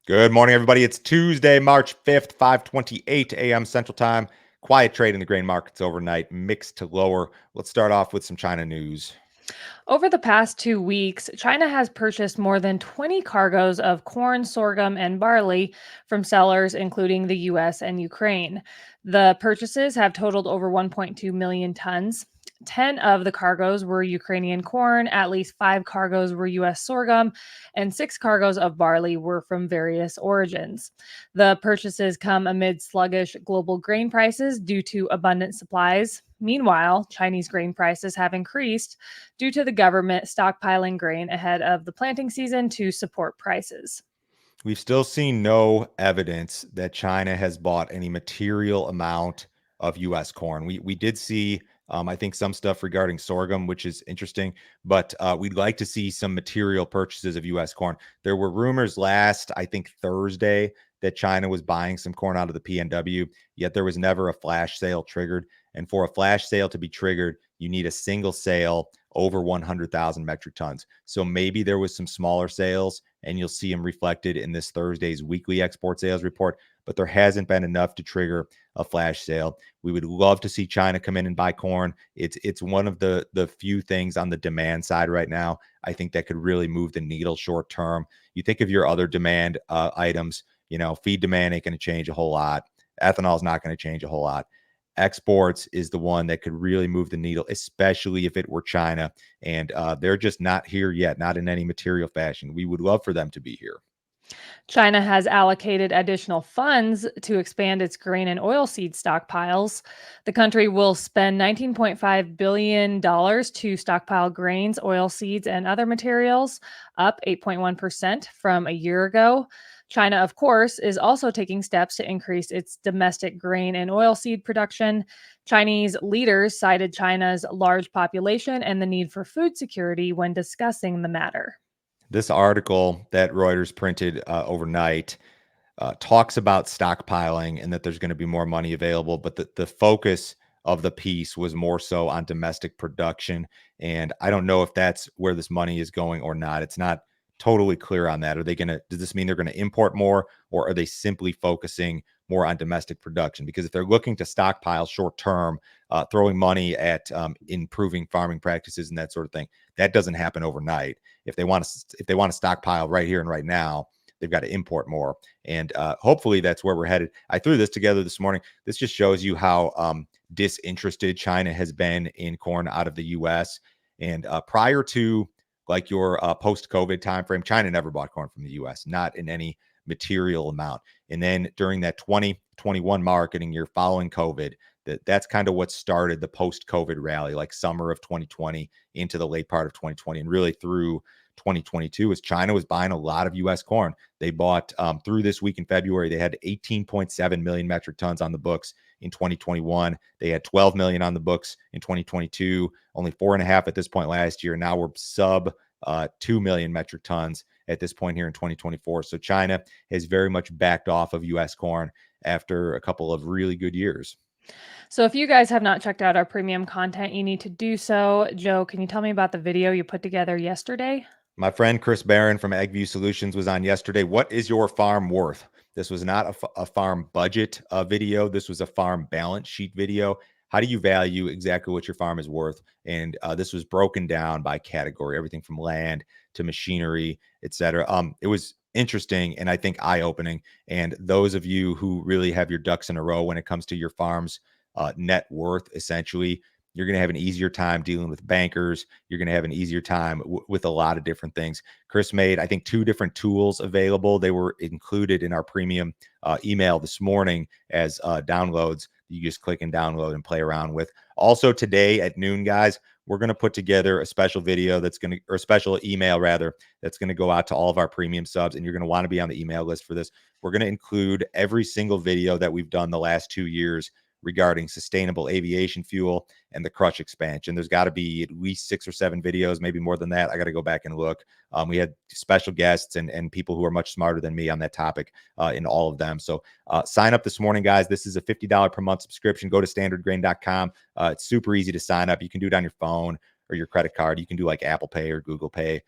Good morning, everybody. It's Tuesday, March 5th, 5:28 a.m. Central Time. Quiet trade in the grain markets overnight, mixed to lower. Let's start off with some China news. Over the past 2 weeks, China has purchased more than 20 cargoes of corn, sorghum, and barley from sellers, including the US and Ukraine. The purchases have totaled over 1.2 million tons. 10 of the cargoes were Ukrainian corn, at least 5 cargoes were US sorghum, and 6 cargoes of barley were from various origins. The purchases come amid sluggish global grain prices due to abundant supplies. Meanwhile, Chinese grain prices have increased due to the government stockpiling grain ahead of the planting season to support prices. We've still seen no evidence that China has bought any material amount of U.S. corn. We did see, I think, some stuff regarding sorghum, which is interesting, but we'd like to see some material purchases of U.S. corn. There were rumors last, I think, Thursday that China was buying some corn out of the PNW, yet there was never a flash sale triggered. And for a flash sale to be triggered, you need a single sale over 100,000 metric tons. So maybe there was some smaller sales and you'll see them reflected in this Thursday's weekly export sales report, but there hasn't been enough to trigger a flash sale. We would love to see China come in and buy corn. It's one of the few things on the demand side right now, I think, that could really move the needle short term. You think of your other demand items, feed demand ain't going to change a whole lot. Ethanol is not going to change a whole lot. Exports is the one that could really move the needle, especially if it were China. And they're just not here yet, not in any material fashion. We would love for them to be here. China has allocated additional funds to expand its grain and oilseed stockpiles. The country will spend $19.5 billion to stockpile grains, oilseeds, and other materials, up 8.1% from a year ago. China, of course, is also taking steps to increase its domestic grain and oilseed production. Chinese leaders cited China's large population and the need for food security when discussing the matter. This article that Reuters printed overnight talks about stockpiling and that there's going to be more money available, but the focus of the piece was more so on domestic production. And I don't know if that's where this money is going or not. It's not totally clear on that. Does this mean they're going to import more, or are they simply focusing more on domestic production? Because if they're looking to stockpile short term, throwing money at improving farming practices and that sort of thing, that doesn't happen overnight. If they want to stockpile right here and right now, they've got to import more. And hopefully that's where we're headed. I threw this together this morning. This just shows you how disinterested China has been in corn out of the U.S. And prior to like your post-COVID timeframe, China never bought corn from the U.S., not in any material amount. And then during that 2021 marketing year following COVID, that's kind of what started the post-COVID rally, like summer of 2020 into the late part of 2020 and really through 2022, as China was buying a lot of U.S. corn. They bought through this week in February, they had 18.7 million metric tons on the books in 2021. They had 12 million on the books in 2022, only 4.5 at this point last year. Now we're sub 2 million metric tons at this point here in 2024. So China has very much backed off of U.S. corn after a couple of really good years. So, if you guys have not checked out our premium content, you need to do so. Joe, can you tell me about the video you put together yesterday? My friend Chris Barron from AgView Solutions was on yesterday. What is your farm worth? This was not a farm budget video. This was a farm balance sheet video. How do you value exactly what your farm is worth? And this was broken down by category, everything from land to machinery, et cetera. It was interesting and I think eye-opening. And those of you who really have your ducks in a row when it comes to your farm's net worth, essentially, you're going to have an easier time dealing with bankers. You're going to have an easier time with a lot of different things. Chris made, I think, 2 different tools available. They were included in our premium email this morning as downloads. You just click and download and play around with. Also today at noon, guys, we're going to put together a special video or a special email rather, that's going to go out to all of our premium subs. And you're going to want to be on the email list for this. We're going to include every single video that we've done the last 2 years regarding sustainable aviation fuel and the crush expansion. There's got to be at least 6 or 7 videos, maybe more than that. I got to go back and look. We had special guests and people who are much smarter than me on that topic in all of them. So sign up this morning, guys. This is a $50 per month subscription. Go to standardgrain.com. It's super easy to sign up. You can do it on your phone or your credit card. You can do like Apple Pay or Google Pay.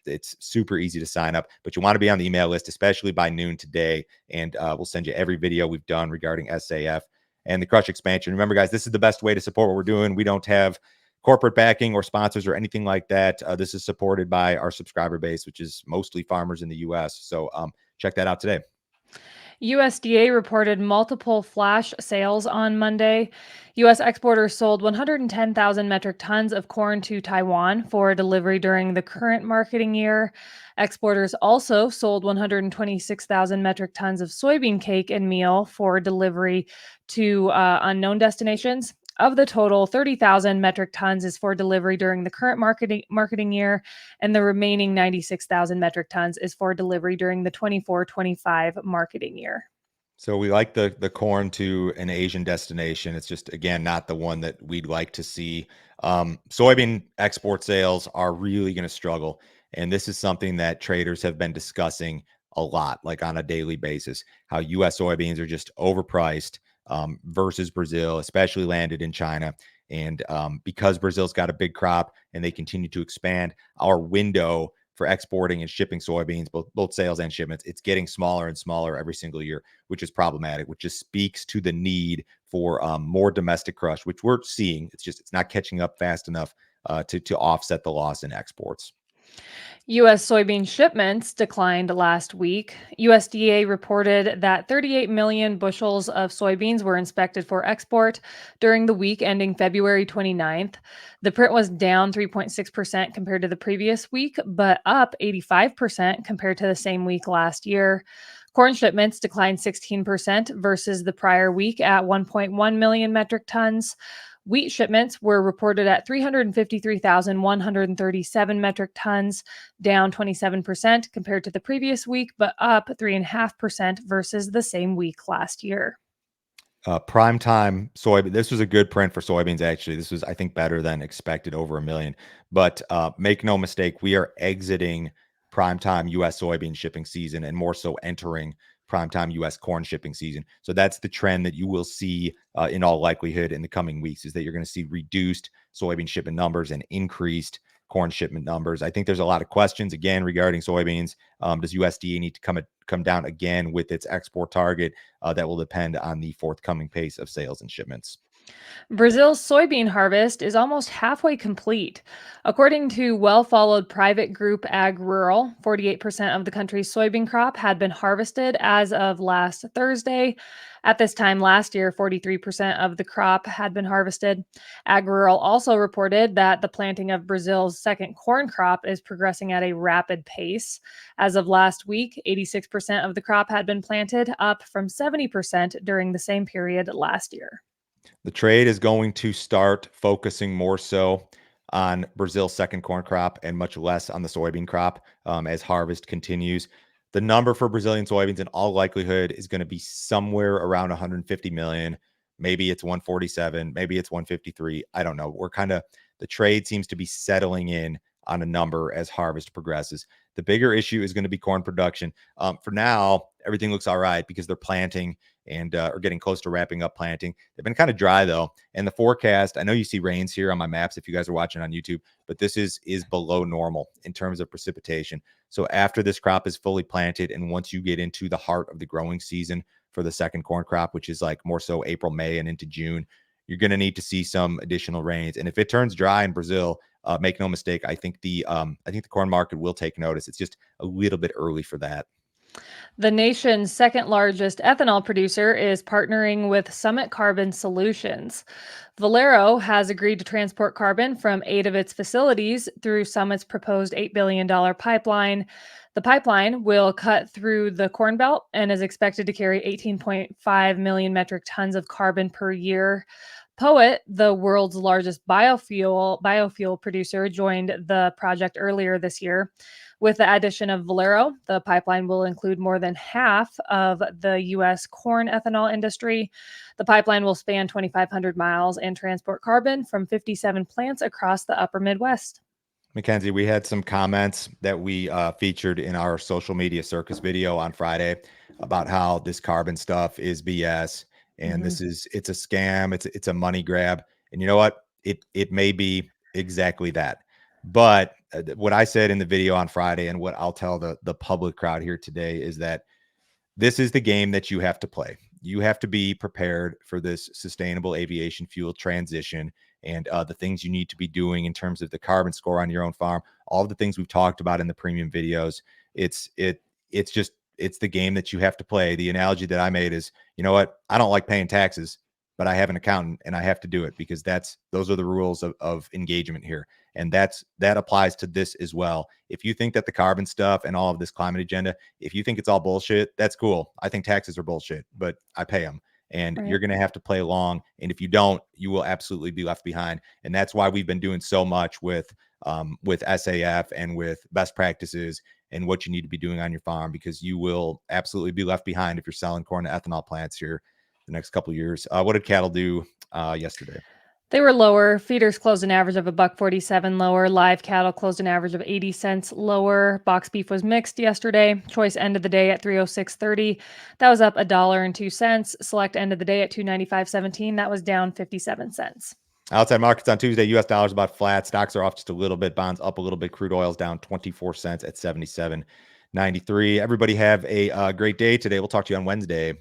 It's super easy to sign up, but you want to be on the email list, especially by noon today. And we'll send you every video we've done regarding SAF and the crush expansion. Remember, guys, this is the best way to support what we're doing. We don't have corporate backing or sponsors or anything like that. This is supported by our subscriber base, which is mostly farmers in the U.S. So check that out today. USDA reported multiple flash sales on Monday. U.S. exporters sold 110,000 metric tons of corn to Taiwan for delivery during the current marketing year. Exporters also sold 126,000 metric tons of soybean cake and meal for delivery to unknown destinations. Of the total, 30,000 metric tons is for delivery during the current marketing year, and the remaining 96,000 metric tons is for delivery during the 24-25 marketing year. So we like the corn to an Asian destination. It's just, again, not the one that we'd like to see. Soybean export sales are really going to struggle. And this is something that traders have been discussing a lot, like on a daily basis, how U.S. soybeans are just overpriced versus Brazil, especially landed in China. And because Brazil's got a big crop and they continue to expand, our window for exporting and shipping soybeans, both sales and shipments, it's getting smaller and smaller every single year, which is problematic, which just speaks to the need for more domestic crush, which we're seeing. It's not catching up fast enough to offset the loss in exports. U.S. soybean shipments declined last week. USDA reported that 38 million bushels of soybeans were inspected for export during the week ending February 29th. The print was down 3.6% compared to the previous week, but up 85% compared to the same week last year. Corn shipments declined 16% versus the prior week at 1.1 million metric tons. Wheat shipments were reported at 353,137 metric tons, down 27% compared to the previous week, but up 3.5% versus the same week last year. Prime time soybean. This was a good print for soybeans. Actually, this was, I think, better than expected, over 1 million. But make no mistake, we are exiting prime time U.S. soybean shipping season, and more so entering prime time U.S. corn shipping season. So that's the trend that you will see in all likelihood in the coming weeks, is that you're going to see reduced soybean shipment numbers and increased corn shipment numbers. I think there's a lot of questions again regarding soybeans. Does USDA need to come down again with its export target? That will depend on the forthcoming pace of sales and shipments. Brazil's soybean harvest is almost halfway complete. According to well-followed private group Ag Rural, 48% of the country's soybean crop had been harvested as of last Thursday. At this time last year, 43% of the crop had been harvested. Ag Rural also reported that the planting of Brazil's second corn crop is progressing at a rapid pace. As of last week, 86% of the crop had been planted, up from 70% during the same period last year. The trade is going to start focusing more so on Brazil's second corn crop and much less on the soybean crop as harvest continues. The number for Brazilian soybeans in all likelihood is going to be somewhere around 150 million. Maybe it's 147, maybe it's 153. I don't know. The trade seems to be settling in on a number as harvest progresses. The bigger issue is going to be corn production. For now, everything looks all right because they're planting and are getting close to wrapping up planting. They've been kind of dry though. And the forecast, I know you see rains here on my maps if you guys are watching on YouTube, but this is below normal in terms of precipitation. So after this crop is fully planted, and once you get into the heart of the growing season for the second corn crop, which is like more so April, May, and into June, you're going to need to see some additional rains. And if it turns dry in Brazil, make no mistake, I think the corn market will take notice. It's just a little bit early for that. The nation's second largest ethanol producer is partnering with Summit Carbon Solutions. Valero has agreed to transport carbon from 8 of its facilities through Summit's proposed $8 billion pipeline. The pipeline will cut through the Corn Belt and is expected to carry 18.5 million metric tons of carbon per year. Poet, the world's largest biofuel producer, joined the project earlier this year. With the addition of Valero, the pipeline will include more than half of the U.S. corn ethanol industry. The pipeline will span 2,500 miles and transport carbon from 57 plants across the upper Midwest. Mackenzie, we had some comments that we featured in our social media circus video on Friday about how this carbon stuff is BS and it's a scam. It's a money grab. And you know what? It may be exactly that. But what I said in the video on Friday and what I'll tell the public crowd here today is that this is the game that you have to play. You have to be prepared for this sustainable aviation fuel transition and the things you need to be doing in terms of the carbon score on your own farm. All of the things we've talked about in the premium videos. It's just it's the game that you have to play. The analogy that I made is, you know what? I don't like paying taxes, but I have an accountant and I have to do it because those are the rules of engagement here. And that applies to this as well. If you think that the carbon stuff and all of this climate agenda, if you think it's all bullshit, that's cool. I think taxes are bullshit, but I pay them. And Right. you're going to have to play along. And if you don't, you will absolutely be left behind. And that's why we've been doing so much with SAF and with best practices and what you need to be doing on your farm, because you will absolutely be left behind if you're selling corn to ethanol plants here the next couple of years. What did cattle do yesterday? They were lower. Feeders closed an average of $1.47 lower. Live cattle closed an average of 80 cents lower. Box beef was mixed yesterday. Choice ended the day at 306.30. That was up $1.02. Select ended the day at 295.17. That was down 57 cents. Outside markets on Tuesday, U.S. dollars about flat. Stocks are off just a little bit. Bonds up a little bit. Crude oil's down 24 cents at 77.93. Everybody have a great day today. We'll talk to you on Wednesday.